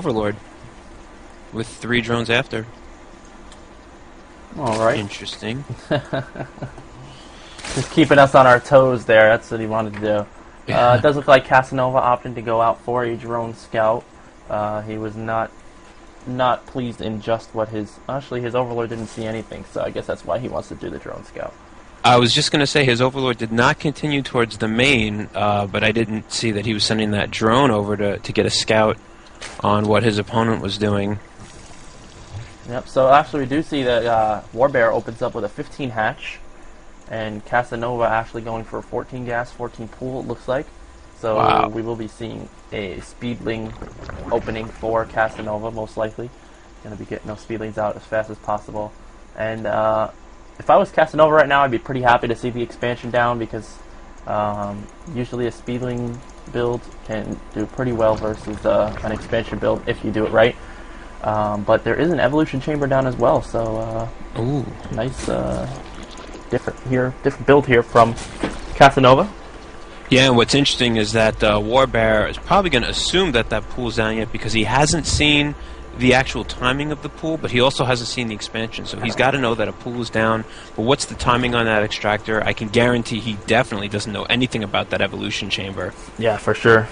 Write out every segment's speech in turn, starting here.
Overlord with 3 drones after. All right. Interesting. Just keeping us on our toes there. That's what he wanted to do. It does look like Casanova opted to go out for a drone scout. He was not pleased in just what his Overlord didn't see anything, so I guess that's why he wants to do the drone scout. I was just going to say his Overlord did not continue towards the main, but I didn't see that he was sending that drone over to get a scout on what his opponent was doing. Yep, so actually we do see that Warbear opens up with a 15 hatch, and Casanova actually going for a 14 gas, 14 pool, it looks like. So wow. We will be seeing a Speedling opening for Casanova, most likely. Going to be getting those Speedlings out as fast as possible. And if I was Casanova right now, I'd be pretty happy to see the expansion down, because usually a Speedling build can do pretty well versus an expansion build if you do it right. But there is an evolution chamber down as well, so ooh, nice different build here from Casanova. Yeah, and what's interesting is that Warbear is probably going to assume that pool's down yet, because he hasn't seen the actual timing of the pool, but he also hasn't seen the expansion, so he's got to know that a pool is down. But what's the timing on that extractor? I can guarantee he definitely doesn't know anything about that evolution chamber. Yeah, for sure.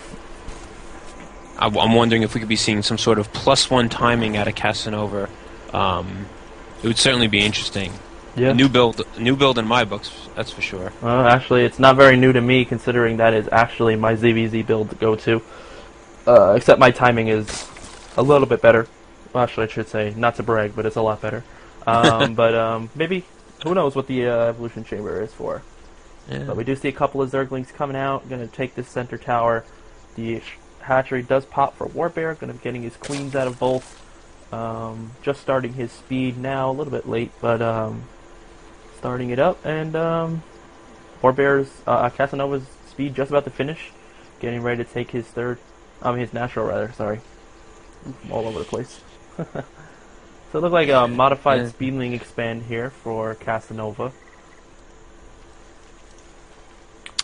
I'm wondering if we could be seeing some sort of +1 timing out of Casanova. It would certainly be interesting. Yeah. New build in my books, that's for sure. Actually, it's not very new to me, considering that is actually my ZVZ build to go to. Except my timing is a little bit better. Well, actually, I should say, not to brag, but it's a lot better. But maybe, who knows what the evolution chamber is for. Yeah. But we do see a couple of Zerglings coming out, going to take this center tower. The hatchery does pop for Warbear, going to be getting his queens out of both. Just starting his speed now, a little bit late, but starting it up, and Warbear's Casanova's speed just about to finish, getting ready to take his his natural rather. Sorry, I'm all over the place. So it looked like a modified Speedling expand here for Casanova.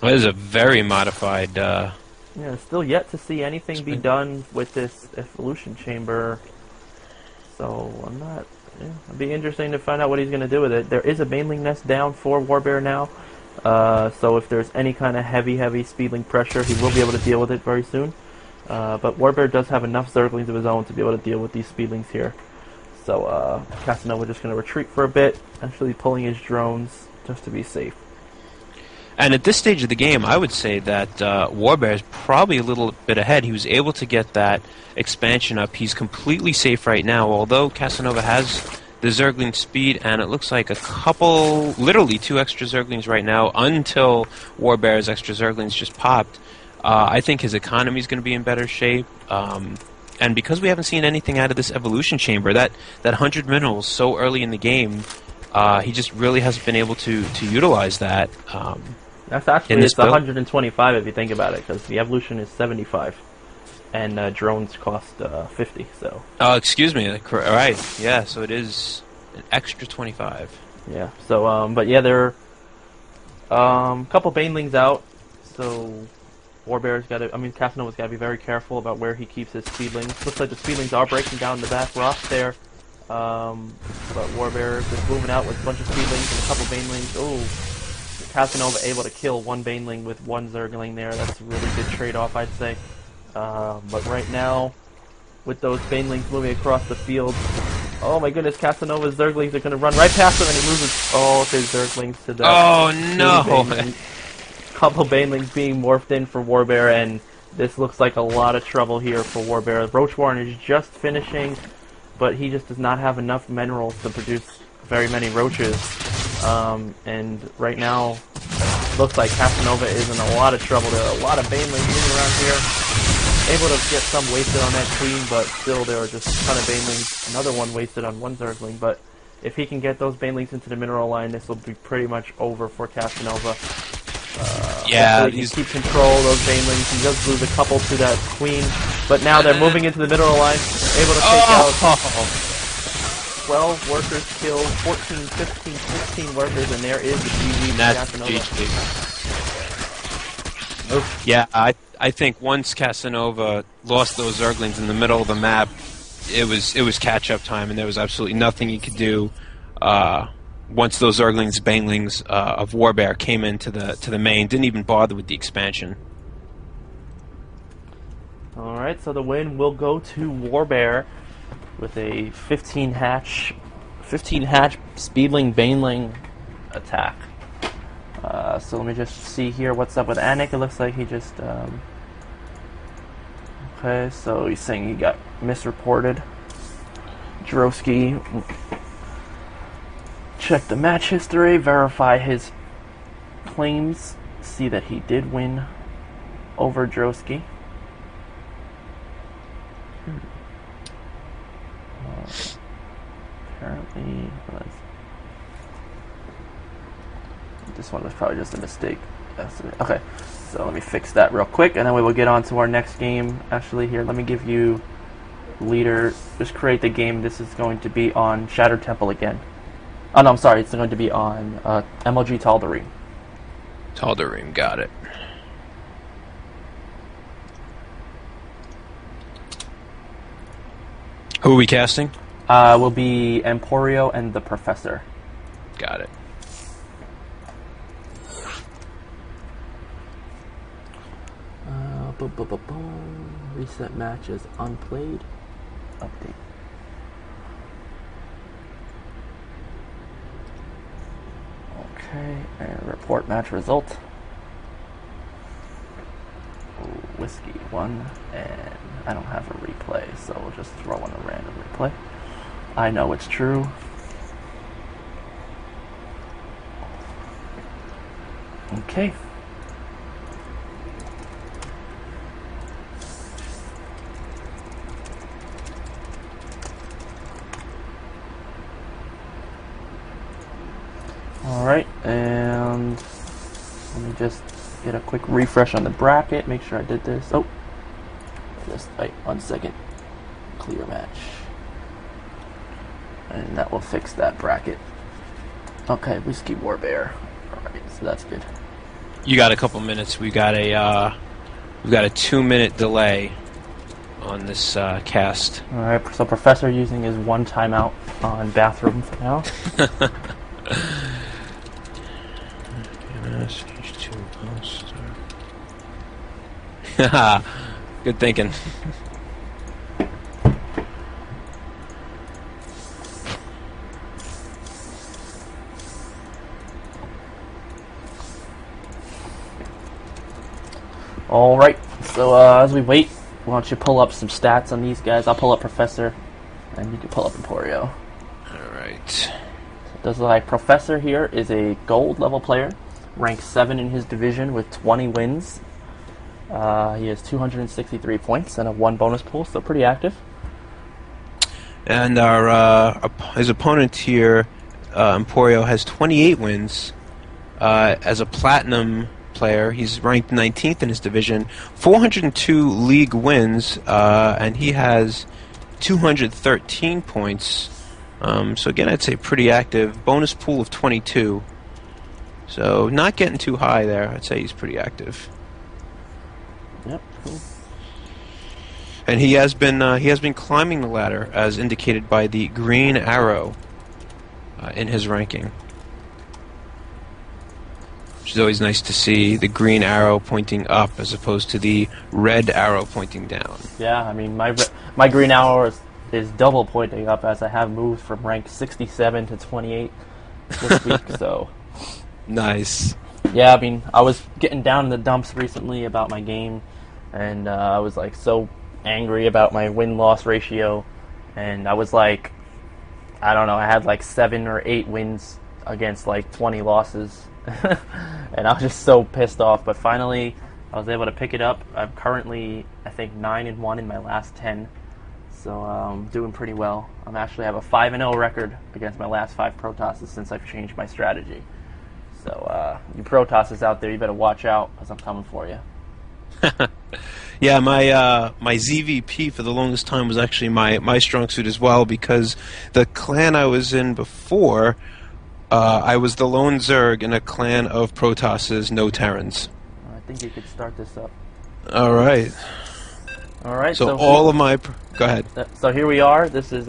That is a very modified. Yeah, still yet to see anything be done with this evolution chamber. So I'm not. Yeah, it'll be interesting to find out what he's going to do with it. There is a Baneling nest down for Warbear now, so if there's any kind of heavy Speedling pressure, he will be able to deal with it very soon. But Warbear does have enough Zerglings of his own to be able to deal with these Speedlings here. So Casanova just going to retreat for a bit, actually pulling his drones just to be safe. And at this stage of the game, I would say that Warbear is probably a little bit ahead. He was able to get that expansion up. He's completely safe right now, although Casanova has the Zergling speed, and it looks like literally 2 extra Zerglings right now, until Warbear's extra Zerglings just popped. I think his economy is going to be in better shape. And because we haven't seen anything out of this evolution chamber, that 100 minerals so early in the game, he just really hasn't been able to utilize that. That's actually, it's 125 if you think about it, because the evolution is 75, and drones cost 50. So. Oh, excuse me. Right. Yeah. So it is an extra 25. Yeah. So, but yeah, there are a couple Banelings out. So Warbear's got to. I mean, Casanova's got to be very careful about where he keeps his Speedlings. Looks like the Speedlings are breaking down the back rock there. But Warbear just moving out with a bunch of Speedlings and a couple Banelings. Oh. Casanova able to kill 1 Baneling with 1 Zergling there. That's a really good trade-off, I'd say. But right now, with those Banelings moving across the field, oh my goodness, Casanova's Zerglings are going to run right past him, and he loses all of his Zerglings to death. Oh no! Couple Banelings being morphed in for Warbear, and this looks like a lot of trouble here for Warbear. Roach Warren is just finishing, but he just does not have enough minerals to produce very many roaches. And right now, looks like Casanova is in a lot of trouble. There are a lot of Banelings moving around here. Able to get some wasted on that queen, but still there are just a ton of Banelings. Another one wasted on 1 Zergling, but if he can get those Banelings into the mineral line, this will be pretty much over for Casanova. Yeah, he keeps control of those Banelings. He does lose a couple to that queen, but now they're moving into the mineral line, able to take out 12 workers killed, 14, 15, 16 workers, and there is the GG. That's GG. Yeah, I think once Casanova lost those Zerglings in the middle of the map, it was catch-up time, and there was absolutely nothing he could do. Once those Zerglings, Banelings of Warbear came into the main, didn't even bother with the expansion. All right, so the win will go to Warbear with a 15 hatch Speedling Baneling attack. So let me just see here what's up with Anik. It looks like he just okay, so he's saying he got misreported. Drosky, check the match history, verify his claims, see that he did win over Drosky. Apparently, this one was probably just a mistake. Okay, so let me fix that real quick, and then we will get on to our next game. Actually, here, let me give you leader. Just create the game. This is going to be on Shattered Temple again. Oh no, I'm sorry. It's going to be on MLG Tal'Darim. Tal'Darim, got it. Who are we casting? Will be Emporio and TheProfessor. Got it. Boom, boom, boom, boom. Reset match is unplayed. Update. Okay, and report match result. Whiskey 1, and I don't have a replay, so we'll just throw in a random replay. I know it's true. Okay. Alright, and let me just get a quick refresh on the bracket, make sure I did this. Oh, just wait 1 second. Clear match. And that will fix that bracket. Okay, Whiskey Warbear. Alright, so that's good. You got a couple minutes. We got a 2-minute delay on this cast. Alright, so Professor using his 1 timeout on bathroom for now. PMS, H2O, Good thinking. Alright, so as we wait, why don't you pull up some stats on these guys? I'll pull up Professor, and you can pull up Emporio. Alright. It does look like Professor here is a gold level player, ranked 7 in his division with 20 wins. He has 263 points and a 1 bonus pool, so pretty active. And his opponent here, Emporio, has 28 wins. As a platinum player, he's ranked 19th in his division, 402 league wins, and he has 213 points. So again, I'd say pretty active. Bonus pool of 22. So not getting too high there. I'd say he's pretty active. Yep, cool. And he has been climbing the ladder, as indicated by the green arrow in his ranking. Which is always nice to see, the green arrow pointing up as opposed to the red arrow pointing down. Yeah, I mean, my green arrow is double pointing up, as I have moved from rank 67 to 28 this week, so... Nice. Yeah, I mean, I was getting down in the dumps recently about my game, and I was like so angry about my win-loss ratio, and I was like, I don't know, I had like 7 or 8 wins against like 20 losses, and I was just so pissed off, but finally I was able to pick it up. I'm currently, I think, 9-1 in my last 10, so I'm doing pretty well. I actually have a 5-0 record against my last 5 Protosses since I've changed my strategy. So, you Protosses out there, you better watch out, because I'm coming for you. Yeah, my ZVP for the longest time was actually my strong suit as well, because the clan I was in before, I was the lone Zerg in a clan of Protosses, no Terrans. I think you could start this up. All right. All right. So So all of my... Go ahead. so here we are. This is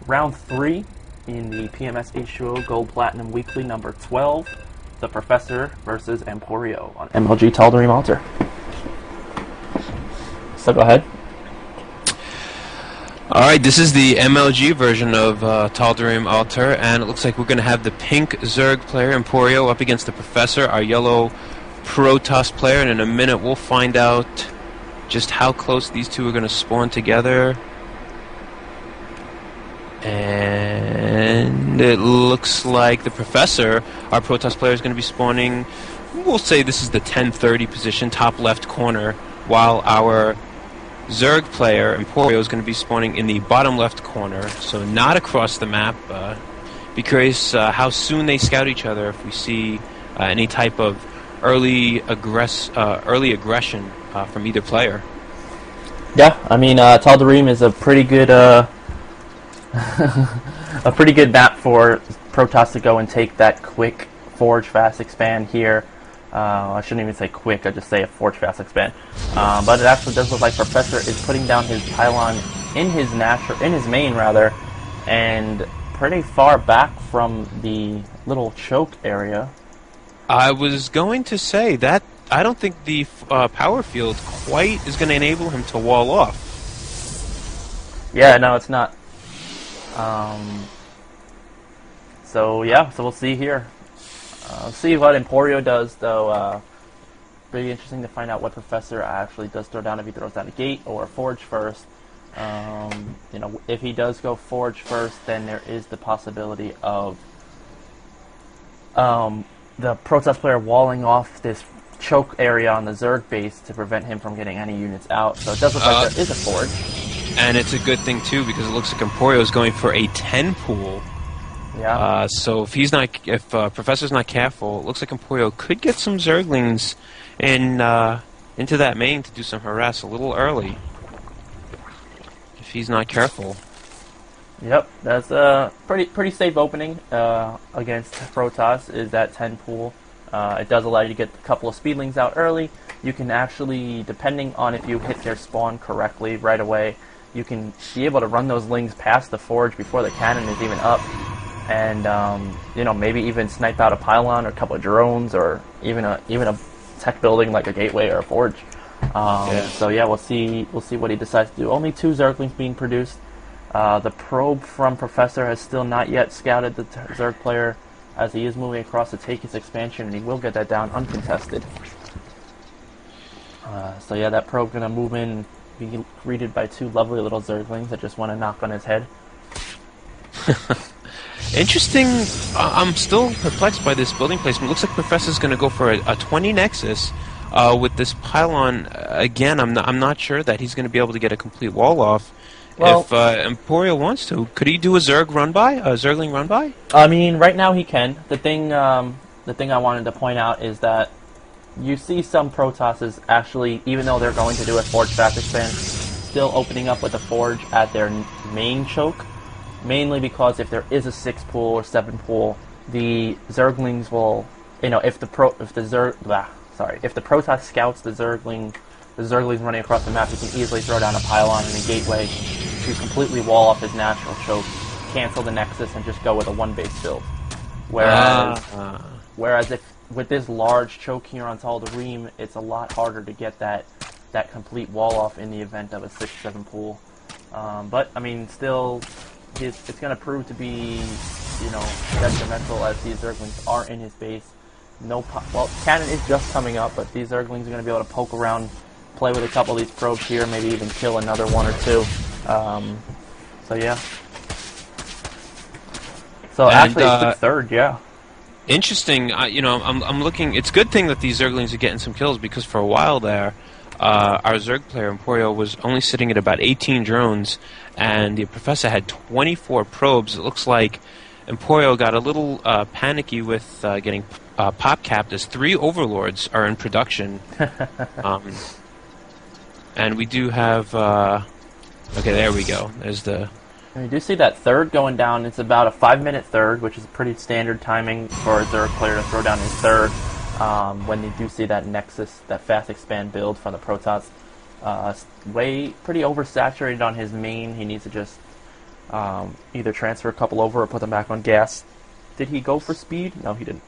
round 3 in the PMS H2O Gold Platinum Weekly number 12. The Professor versus Emporio on MLG Tal'Darim Altar. So go ahead. All right, this is the MLG version of Tal'Darim Altar, and it looks like we're going to have the pink Zerg player, Emporio, up against the Professor, our yellow Protoss player, and in a minute we'll find out just how close these two are going to spawn together. And it looks like the Professor, our Protoss player, is going to be spawning, we'll say this is the 1030 position, top left corner, while our Zerg player, Emporio, is going to be spawning in the bottom left corner, so not across the map. Be curious how soon they scout each other, if we see any type of early aggression from either player. Yeah, I mean, Tal'Darim is a pretty good a pretty good map for Protoss to go and take that quick forge fast expand here. I shouldn't even say quick, I just say a forge fast expand. But it actually does look like Professor is putting down his pylon in his main rather, and pretty far back from the little choke area. I was going to say that I don't think the power field quite is going to enable him to wall off. Yeah, no, it's not. So yeah, so we'll see here. See what Emporio does, though. Pretty interesting to find out what Professor actually does throw down, if he throws down a gate or a forge first. You know, if he does go forge first, then there is the possibility of the Protoss player walling off this choke area on the Zerg base to prevent him from getting any units out. So it does look like there is a forge. And it's a good thing too, because it looks like Emporio is going for a 10 pool. Yeah. So if Professor's not careful, it looks like Emporio could get some Zerglings into that main to do some harass a little early. If he's not careful. Yep, that's a pretty safe opening against Protoss, is that 10 pool. It does allow you to get a couple of speedlings out early. You can actually, depending on if you hit their spawn correctly right away, you can be able to run those lings past the forge before the cannon is even up. And you know, maybe even snipe out a pylon or a couple of drones, or even a tech building like a gateway or a forge. So yeah, we'll see what he decides to do. Only 2 Zerglings being produced. The probe from Professor has still not yet scouted the Zerg player, as he is moving across to take his expansion, and he will get that down uncontested. So yeah, that probe gonna move in, be greeted by 2 lovely little Zerglings that just want to knock on his head. Interesting. I'm still perplexed by this building placement. Looks like Professor's going to go for a 20 Nexus with this pylon. Again, I'm not sure that he's going to be able to get a complete wall off. Well, if Emporio wants to, could he do a Zergling run by? I mean, right now he can. The thing I wanted to point out is that you see some Protosses actually, even though they're going to do a forge fast expand, still opening up with a forge at their main choke. Mainly because if there is a 6 pool or 7 pool, the Zerglings will, you know, if the Protoss scouts the Zerglings running across the map, he can easily throw down a pylon and a gateway to completely wall off his natural choke, cancel the Nexus, and just go with a 1 base build. Whereas if with this large choke here on Tal'Darim, it's a lot harder to get that complete wall off in the event of a 6-7 pool. But I mean, still, it's going to prove to be, you know, detrimental, as these Zerglings are in his base. Well, cannon is just coming up, but these Zerglings are going to be able to poke around, play with a couple of these probes here, maybe even kill another 1 or 2. So yeah. So actually, it's the 3rd, yeah. Interesting. You know, I'm looking. It's a good thing that these Zerglings are getting some kills, because for a while there, our Zerg player Emporio was only sitting at about 18 drones, and the Professor had 24 probes. It looks like Emporio got a little panicky with getting pop capped, as 3 Overlords are in production. And we do have... okay, there we go. There's the... And we do see that 3rd going down. It's about a 5-minute 3rd, which is pretty standard timing for a Zerg player to throw down his 3rd. when you do see that Nexus, that fast expand build from the Protoss. Pretty oversaturated on his main. He needs to just either transfer a couple over or put them back on gas. Did he go for speed? No, he didn't.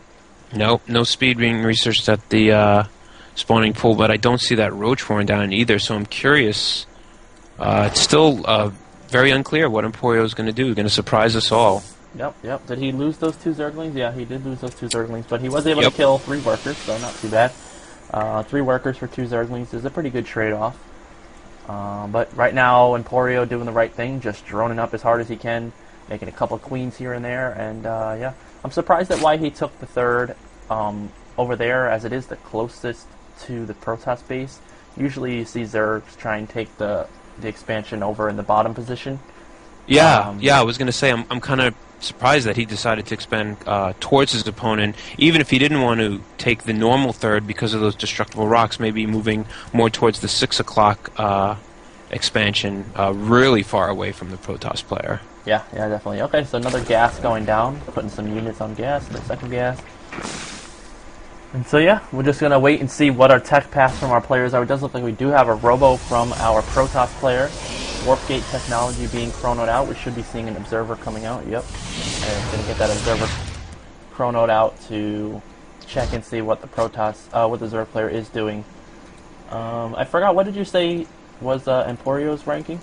No speed being researched at the spawning pool, but I don't see that roach warren down either, so I'm curious. It's still very unclear what Emporio is going to do. Going to surprise us all. Yep. Did he lose those 2 Zerglings? Yeah, he did lose those 2 Zerglings, but he was able to kill 3 workers, so not too bad. 3 workers for 2 Zerglings is a pretty good trade-off. But right now, Emporio doing the right thing, just droning up as hard as he can, making a couple of queens here and there, and yeah. I'm surprised at why he took the 3rd over there, as it is the closest to the Protoss base. Usually you see Zergs try and take the expansion over in the bottom position. Yeah, I was going to say, I'm kind of surprised that he decided to expand towards his opponent, even if he didn't want to take the normal 3rd because of those destructible rocks, maybe moving more towards the 6 o'clock expansion, really far away from the Protoss player. Yeah, definitely. Okay, so another gas going down, putting some units on gas, the 2nd gas. And so yeah, we're just going to wait and see what our tech paths from our players are. It does look like we do have a robo from our Protoss player. Warp gate technology being chronoed out. We should be seeing an observer coming out. Yep. And going to get that observer chronoed out to check and see what the Protoss, what the Zerg player is doing. I forgot, what did you say was Emporio's ranking?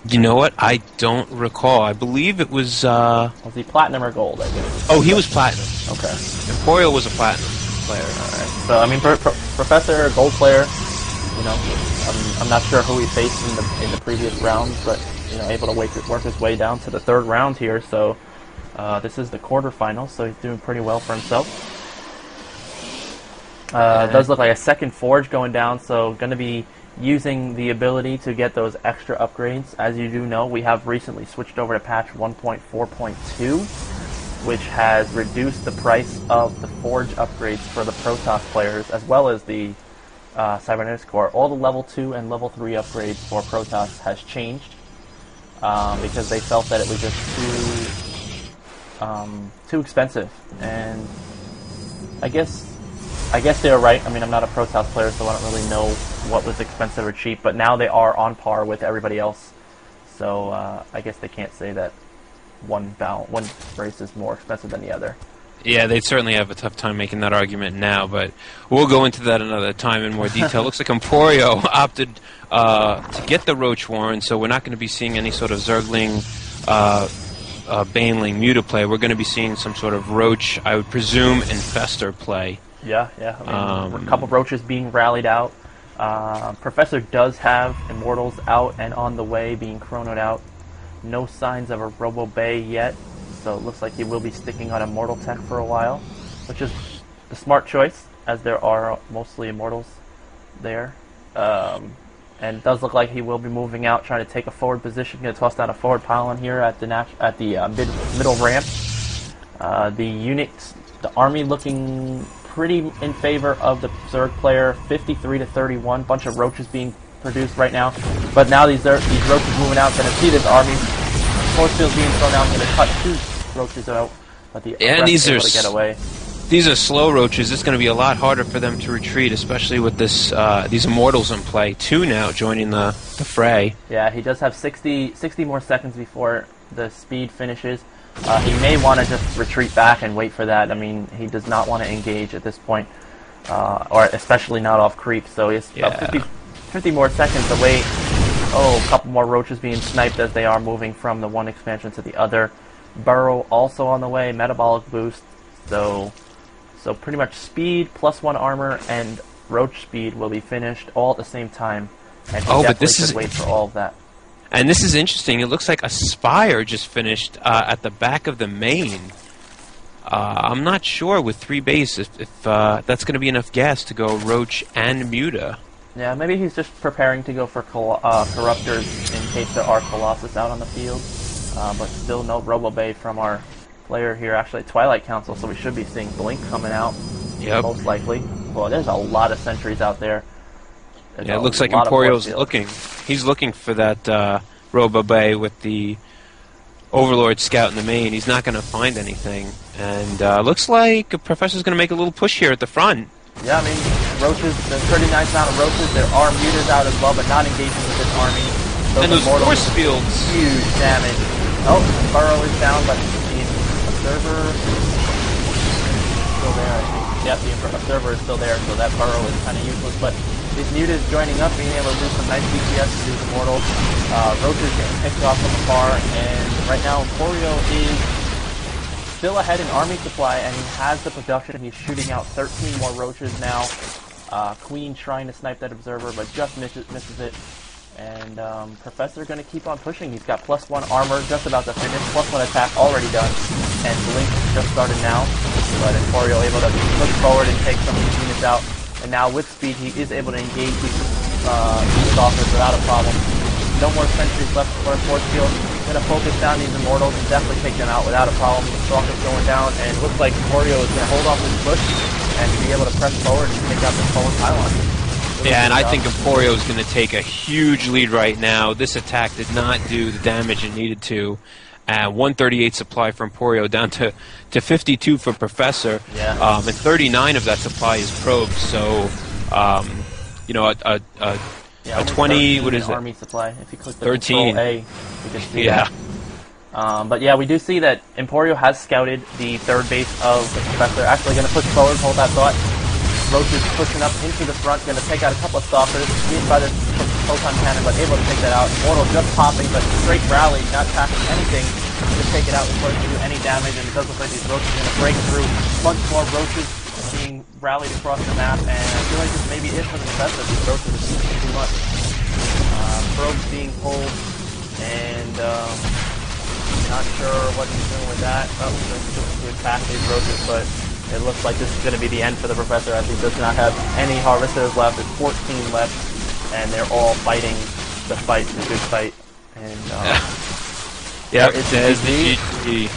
You know what? I don't recall. I believe it was... Was he platinum or gold, I guess? Oh, he was platinum. Okay. Emporio was a platinum player. Alright. So, I mean, Professor, gold player, you know, I'm not sure who he faced in the previous rounds, but, you know, able to work his way down to the 3rd round here, so this is the quarterfinals, so he's doing pretty well for himself. It does look like a 2nd forge going down, so going to be using the ability to get those extra upgrades. As you do know, we have recently switched over to patch 1.4.2, which has reduced the price of the forge upgrades for the Protoss players, as well as the Cybernetics Core. All the level 2 and level 3 upgrades for Protoss has changed because they felt that it was just too expensive, and I guess they're right. I mean, I'm not a Protoss player, so I don't really know what was expensive or cheap, but now they are on par with everybody else. So I guess they can't say that one race is more expensive than the other. Yeah, they'd certainly have a tough time making that argument now, but we'll go into that another time in more detail. Looks like Emporio opted to get the Roach Warren, so we're not going to be seeing any sort of Zergling, Baneling, Muta play. We're going to be seeing some sort of Roach, I would presume, Infestor play. Yeah. I mean, a couple Roaches being rallied out. Professor does have Immortals out and on the way, being chronoed out. No signs of a Robo Bay yet, so it looks like he will be sticking on Immortal Tech for a while, which is the smart choice, as there are mostly Immortals there. And it does look like he will be moving out, trying to take a forward position. Going to toss down a forward pylon here at the middle ramp. The units, the army looking pretty in favor of the Zerg player, 53-31. Bunch of Roaches being produced right now, but now these Roaches moving out. Going to see this army. Force field being thrown out. Going to cut 2 Roaches out, but the rest able to get away. These are slow Roaches. It's going to be a lot harder for them to retreat, especially with this these Immortals in play. 2 now joining the fray. Yeah, he does have 60 more seconds before the speed finishes. He may want to just retreat back and wait for that. I mean, he does not want to engage at this point, or especially not off creep. So he's about 50 more seconds to wait. Oh, a couple more Roaches being sniped as they are moving from the one expansion to the other. Burrow also on the way, metabolic boost. So pretty much speed plus 1 armor and Roach speed will be finished all at the same time. And he but this is wait for all of that. And this is interesting. It looks like a Spire just finished at the back of the main. I'm not sure with 3 base if that's going to be enough gas to go Roach and Muta. Yeah, maybe he's just preparing to go for Corruptors in case there are Colossus out on the field. But still no Robo Bay from our player here. Actually, Twilight Council, so we should be seeing Blink coming out. Yep. Most likely. Well, there's a lot of sentries out there. Yeah, it looks like Emporio's looking. He's looking for that Robo Bay with the Overlord scout in the main. He's not going to find anything. And looks like the Professor's going to make a little push here at the front. Yeah, I mean, roaches, there's 39 amount of roaches. There are mutas out as well, but not engaging with this army. Those force fields. Huge damage. Oh, Burrow is down, but the observer is still there, I think. Yep, the observer is still there, so that Burrow is kind of useless. But these mutas joining up, being able to do some nice DPS to these immortals. Roaches getting picked off from afar, and right now Emporio is still ahead in army supply, and he has the production. He's shooting out 13 more roaches now. Queen trying to snipe that observer, but just misses it. And Professor going to keep on pushing. He's got +1 armor, just about to finish. +1 attack already done. And Blink just started now. But Emporio able to push forward and take some of these units out. And now with speed, he is able to engage these stalkers without a problem. No more sentries left for a force field. Going to focus down these immortals and definitely take them out without a problem. The stalkers going down, and looks like Emporio is going to hold off his push and be able to press forward and take out this forward pylon. Yeah, and I think Emporio is going to take a huge lead right now. This attack did not do the damage it needed to. 138 supply for Emporio down to 52 for Professor. Yeah. And 39 of that supply is probes. So, you know, a 20, what is it? Army supply. If you click the 13. Control A, you can see that. But yeah, we do see that Emporio has scouted the third base of the Professor. Actually going to push forward, hold that thought. Roaches pushing up into the front, going to take out a couple of stalkers, beat by the photon cannon, but able to take that out. Immortal just popping, but straight rally, not attacking anything to take it out before it can do any damage, and it does look like these roaches are going to break through. Bunch more roaches being rallied across the map, and I feel like this may be it for the Professor. These roaches are doing too much. Probes being pulled, and not sure what he's doing with that. Oh, just to attack these roaches, but it looks like this is going to be the end for the Professor, as he does not have any harvesters left. There's 14 left, and they're all fighting the fight, the good fight. And yeah, it says the GG.